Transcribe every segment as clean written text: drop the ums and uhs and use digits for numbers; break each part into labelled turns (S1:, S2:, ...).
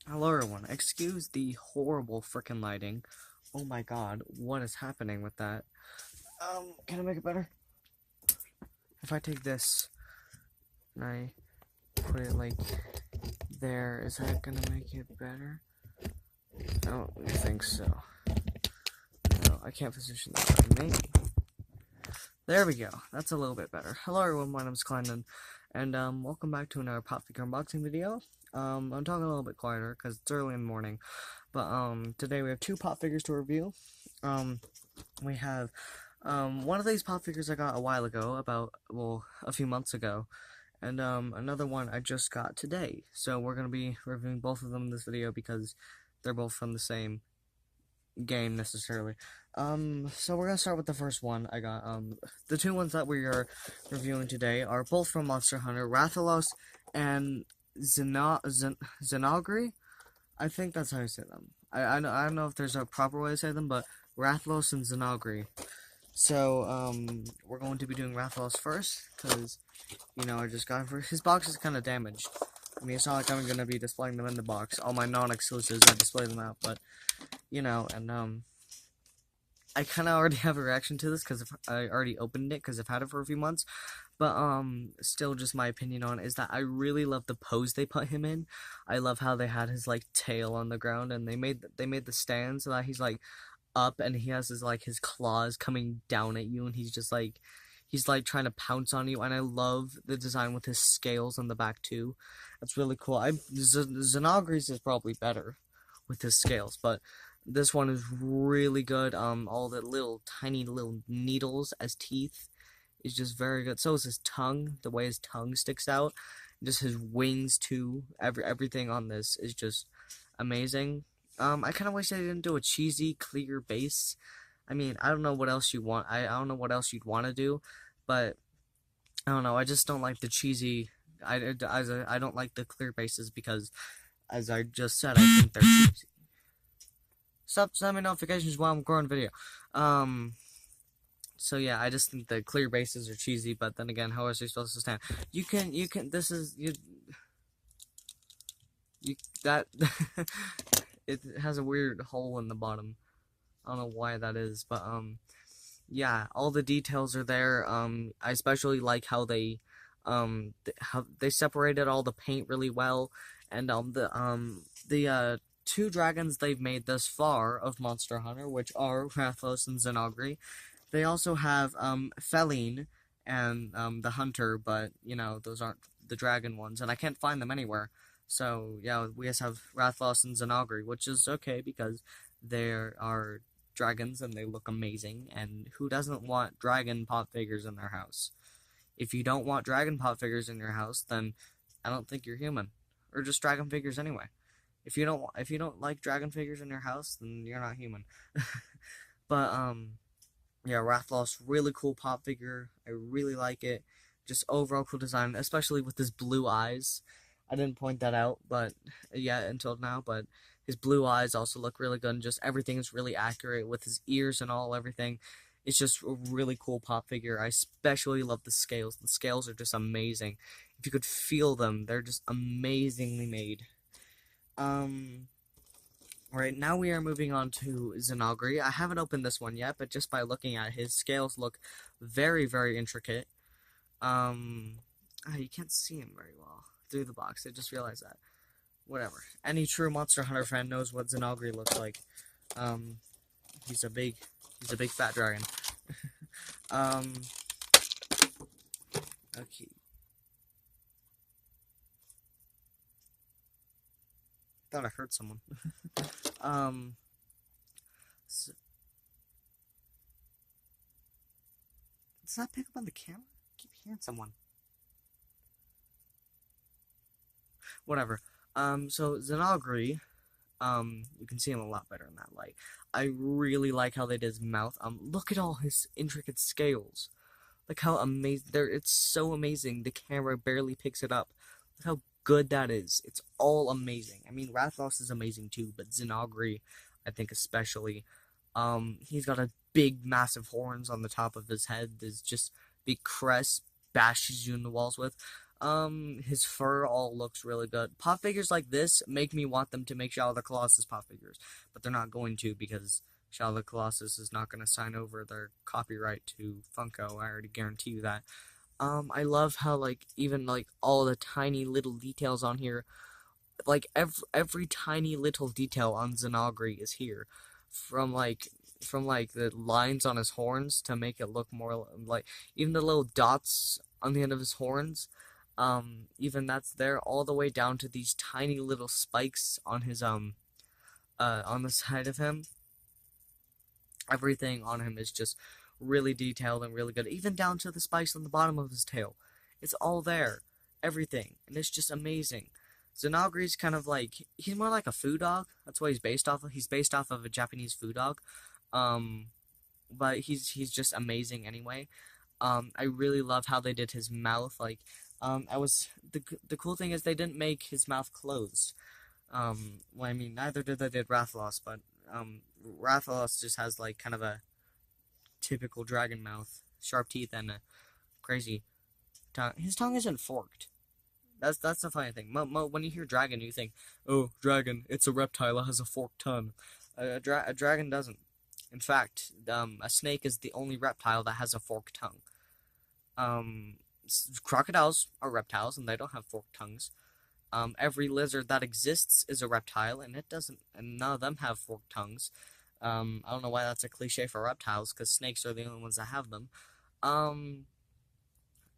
S1: Hello everyone, excuse the horrible frickin' lighting. Oh my god, what is happening with that? Can I make it better? If I take this and I put it like there, is that gonna make it better? I don't think so. No, I can't position that right. Maybe. There we go, that's a little bit better. Hello everyone, my name is Klein, and welcome back to another pop figure unboxing video. I'm talking a little bit quieter because it's early in the morning, but today we have two pop figures to review. We have one of these pop figures I got a while ago, a few months ago, and another one I just got today. So we're gonna be reviewing both of them in this video because they're both from the same game necessarily. So we're gonna start with the first one I got. The two ones that we are reviewing today are both from Monster Hunter, Rathalos and Zinogre. I think that's how you say them. I don't know if there's a proper way to say them, but Rathalos and Zinogre. So, we're going to be doing Rathalos first, because, I just got him his box is kind of damaged. I mean, it's not like I'm going to be displaying them in the box. All my non-exclusives, I display them out, but, I kind of already have a reaction to this, because I already opened it, because I've had it for a few months, but, still just my opinion on it is that I really love the pose they put him in. I love how they had his, tail on the ground, and they made the stand so that he's, up and he has his claws coming down at you, and he's trying to pounce on you, and I love the design with his scales on the back too. That's really cool. Xenogre's is probably better with his scales, but this one is really good. All the little tiny little needles as teeth is just very good. So is his tongue, the way his tongue sticks out, just his wings too. Everything on this is just amazing. I kind of wish they didn't do a cheesy, clear base. I mean, I don't know what else you want. I don't know what else you'd want to do, but I don't know. I just don't like the cheesy. I don't like the clear bases because, as I just said, I think they're cheesy. Stop sending me notifications while I'm recording video. So yeah, I just think the clear bases are cheesy. But then again, how else are you supposed to stand? You can. This is you. That. It has a weird hole in the bottom. I don't know why that is, but yeah, all the details are there. I especially like how how they separated all the paint really well, and the two dragons they've made thus far of Monster Hunter, which are Rathalos and Zinogre. They also have Feline and the Hunter, but those aren't the dragon ones, and I can't find them anywhere. So yeah, we just have Rathalos and Zinogre, which is okay because there are dragons and they look amazing, and who doesn't want dragon pop figures in their house? If you don't want dragon pop figures in your house, then I don't think you're human, or just dragon figures anyway. If you don't like dragon figures in your house, then you're not human. But yeah, Rathalos, really cool pop figure. I really like it. Just overall cool design, especially with his blue eyes. I didn't point that out, but yeah, until now. But his blue eyes also look really good, and just everything is really accurate with his ears and everything. It's just a really cool pop figure. I especially love the scales. The scales are just amazing. If you could feel them, they're just amazingly made. Right, now we are moving on to Zinogre. I haven't opened this one yet, but just by looking at his scales look very, very intricate. You can't see him very well through the box. I just realized that. Whatever. Any true Monster Hunter fan knows what Zinogre looks like. Um, he's a big fat dragon. um, okay. Thought I heard someone. So, does that pick up on the camera? I keep hearing someone. Whatever. So Zinogre, you can see him a lot better in that light. I really like how they did his mouth. Look at all his intricate scales. Look how amazing, it's so amazing, the camera barely picks it up. Look how good that is. It's all amazing. I mean, Rathalos is amazing too, but Zinogre, I think especially. He's got a big, massive horns on the top of his head. There's just big crest, bashes you in the walls with. His fur all looks really good. Pop figures like this make me want them to make Shadow of the Colossus pop figures, but they're not going to because Shadow of the Colossus is not going to sign over their copyright to Funko. I already guarantee you that. I love how like even like all the tiny little details on here, like every tiny little detail on Zinogre is here, from like the lines on his horns to make it look more like even the little dots on the end of his horns, even that's there all the way down to these tiny little spikes on his on the side of him. Everything on him is just really detailed and really good, even down to the spikes on the bottom of his tail. It's all there, everything, and it's just amazing. Zinogre's kind of like, he's more like a food dog. That's what he's based off of. He's based off of a Japanese food dog. Um, but he's just amazing anyway. I really love how they did his mouth. Like, I was the cool thing is they didn't make his mouth closed. Well, I mean, neither did they did Rathalos, but Rathalos just has like kind of a typical dragon mouth, sharp teeth, and a crazy tongue. His tongue isn't forked. That's the funny thing. When you hear dragon, you think, oh, dragon, it's a reptile that has a forked tongue. A dragon doesn't. In fact, a snake is the only reptile that has a forked tongue. Crocodiles are reptiles, and they don't have forked tongues. Every lizard that exists is a reptile, and it doesn't. And none of them have forked tongues. I don't know why that's a cliche for reptiles, because snakes are the only ones that have them.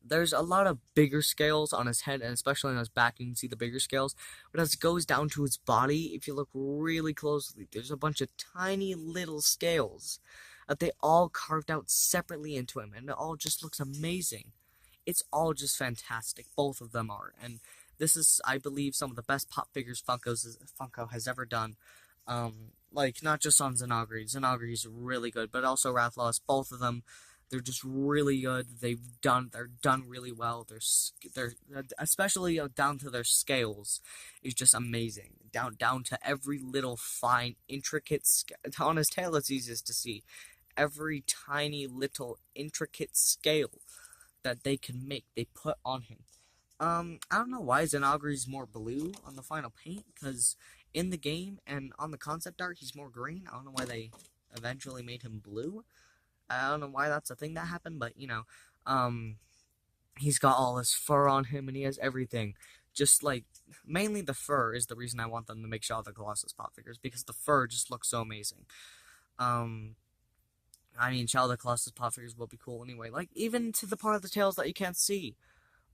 S1: There's a lot of bigger scales on his head, and especially on his back, you can see the bigger scales. But as it goes down to his body, if you look really closely, there's a bunch of tiny little scales that they all carved out separately into him, and it all just looks amazing. It's all just fantastic. Both of them are, and this is, I believe, some of the best pop figures Funko has ever done. Like not just on Zinogre. Zinogre is really good, but also Rathalos. Both of them. They're just really good. They're done really well. They're especially down to their scales is just amazing. Down to every little fine intricate on his tail. It's easiest to see every tiny little intricate scale that they can make. They put on him. I don't know why Zinogre is more blue on the final paint, because in the game and on the concept art he's more green. I don't know why they eventually made him blue. I don't know why that's a thing that happened, but, you know, he's got all his fur on him, and he has everything. Just, like, mainly the fur is the reason I want them to make Shadow of the Colossus pop figures, because the fur just looks so amazing. I mean, Shadow of the Colossus pop figures will be cool anyway. Like, even to the part of the tails that you can't see.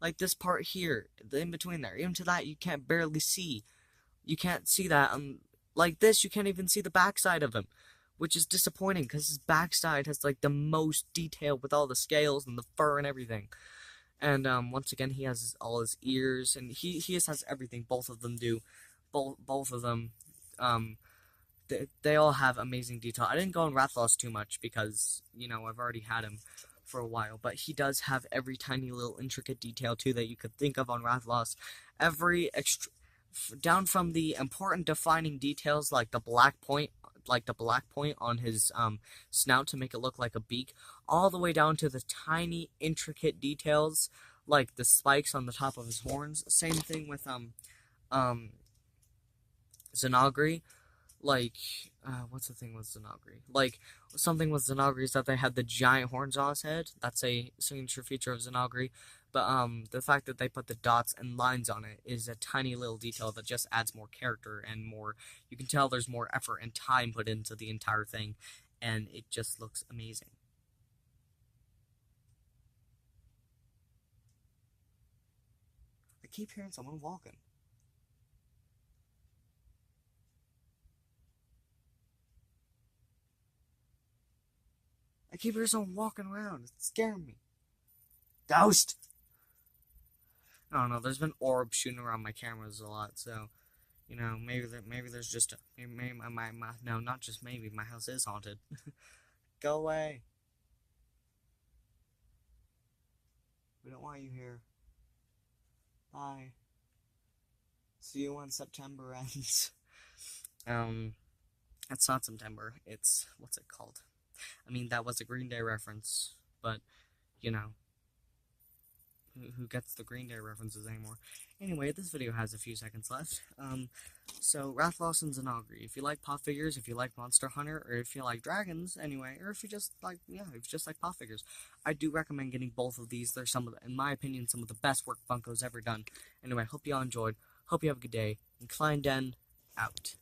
S1: Like, this part here, the in-between there. Even to that, you can't barely see. You can't see that. Like this, you can't even see the backside of him, which is disappointing because his backside has like the most detail with all the scales and the fur and everything. And once again, he has all his ears, and he just has everything. Both of them do. Both of them, they all have amazing detail. I didn't go on Rathalos too much because, you know, I've already had him for a while, but he does have every tiny little intricate detail too that you could think of on Rathalos. Every extra, down from the important defining details like the black point on his snout to make it look like a beak, all the way down to the tiny intricate details like the spikes on the top of his horns. Same thing with Zinogre. Like, what's the thing with Zinogre? Like, something with Zinogre is that they had the giant horns on his head. That's a signature feature of Zinogre. But, the fact that they put the dots and lines on it is a tiny little detail that just adds more character and more, you can tell there's more effort and time put into the entire thing, and it just looks amazing. I keep hearing someone walking. I keep hearing someone walking around. It's scaring me. Ghost! I don't know. There's been orbs shooting around my cameras a lot, so, you know, maybe there's just maybe no, not just maybe, my house is haunted. Go away. We don't want you here. Bye. See you when September ends. It's not September. It's, what's it called? I mean, that was a Green Day reference, but, you know, who gets the Green Day references anymore. Anyway, this video has a few seconds left. So Rathalos and Zinogre. If you like pop figures, if you like Monster Hunter, or if you like dragons, anyway, or if you just like, yeah, if you just like pop figures, I do recommend getting both of these. They're some of the, in my opinion, some of the best work Funko's ever done. Anyway, hope you all enjoyed. Hope you have a good day. And Klein Den, out.